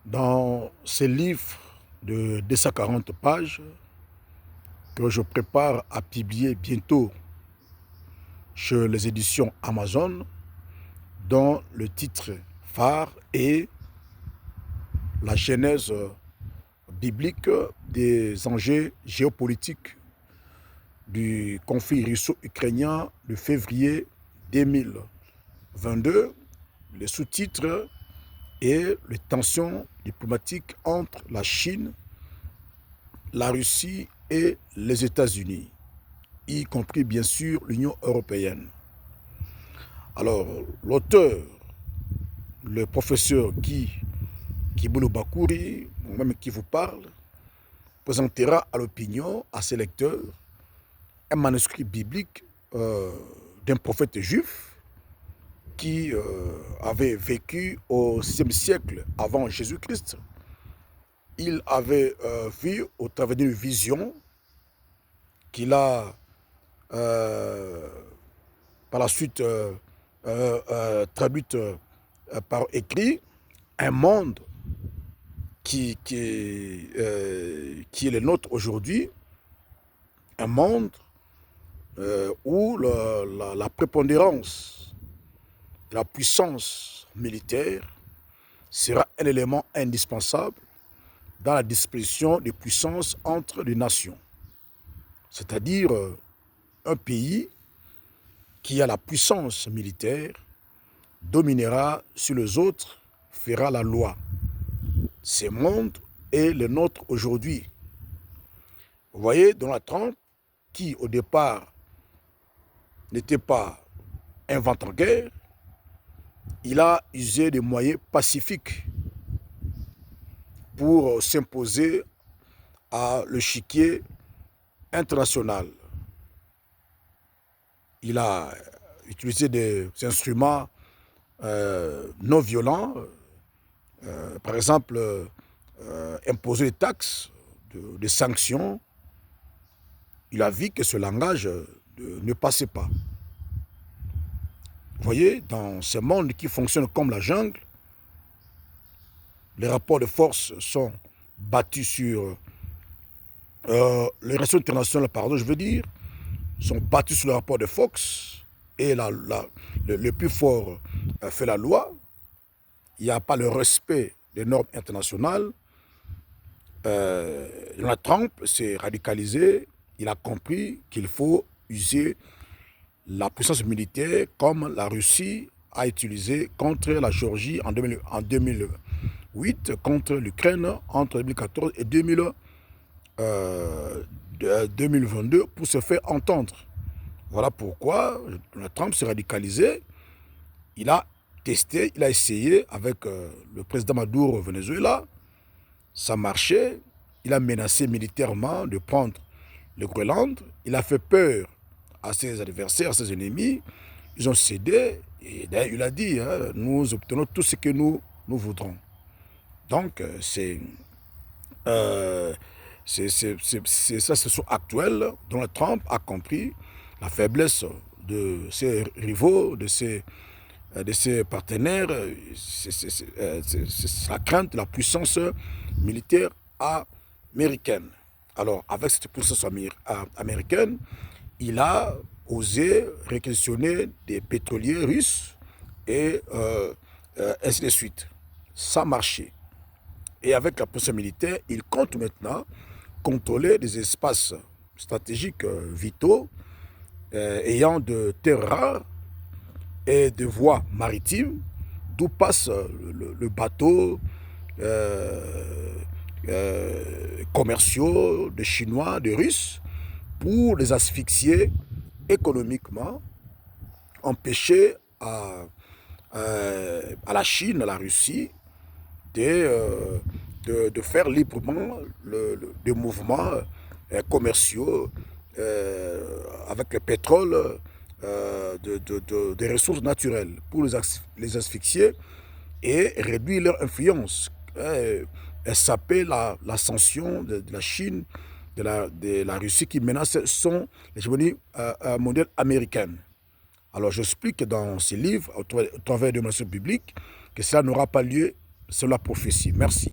Dans ce livre de 240 pages que je prépare à publier bientôt chez les éditions Amazon, dont le titre phare est la genèse biblique des enjeux géopolitiques du conflit russo-ukrainien de février 2022. Le sous-titre est les tensions diplomatiques entre la Chine, la Russie et les États-Unis, y compris bien sûr l'Union européenne. Alors, l'auteur, le professeur Guy Kiboulou Bakouri, moi-même qui vous parle, présentera à l'opinion, à ses lecteurs, un manuscrit biblique d'un prophète juif qui avait vécu au 6e siècle avant Jésus-Christ. Il avait vu au travers d'une vision qu'il a par la suite traduite par écrit, un monde qui est le nôtre aujourd'hui, un monde où la prépondérance de la puissance militaire sera un élément indispensable dans la disposition des puissances entre les nations. C'est-à-dire un pays qui a la puissance militaire dominera sur les autres, fera la loi. Ce monde est le nôtre aujourd'hui. Vous voyez, Donald Trump, qui au départ n'était pas un vent en guerre, il a usé des moyens pacifiques pour s'imposer à l'échiquier international. Il a utilisé des instruments non violents, par exemple, imposer des taxes, des sanctions. Il a vu que ce langage ne passait pas. Vous voyez, dans ce monde qui fonctionne comme la jungle, les rapports de force sont battus sur les relations internationales, sont battus sur le rapport de Fox et le plus fort fait la loi. Il n'y a pas le respect des normes internationales. Donald Trump s'est radicalisé. Il a compris qu'il faut user la puissance militaire comme la Russie a utilisé contre la Géorgie en 2008, contre l'Ukraine entre 2014 et 2022 pour se faire entendre. Voilà pourquoi Donald Trump s'est radicalisé. Il a testé, il a essayé avec le président Maduro au Venezuela. Ça marchait. Il a menacé militairement de prendre le Groenland. Il a fait peur à ses adversaires, à ses ennemis. Ils ont cédé. Et d'ailleurs, il a dit, hein, nous obtenons tout ce que nous voudrons. Donc, c'est ça, ce sont actuels. Donald Trump a compris la faiblesse de ses rivaux, de ses partenaires. C'est la crainte de la puissance militaire américaine. Alors, avec cette puissance américaine, il a osé réquisitionner des pétroliers russes et ainsi de suite. Ça marchait. Et avec la puissance militaire, il compte maintenant contrôler des espaces stratégiques vitaux ayant de terres rares et de voies maritimes d'où passent le bateau commerciaux de Chinois, de Russes, pour les asphyxier économiquement, empêcher à la Chine, à la Russie, de faire librement des mouvements commerciaux avec le pétrole des ressources naturelles pour les asphyxier et réduire leur influence. Saper l'ascension de la Chine, de la Russie qui menace l'hégémonie mondiale américaine. Alors j'explique dans ces livres, au travers de mentions bibliques, que cela n'aura pas lieu, c'est la prophétie. Merci.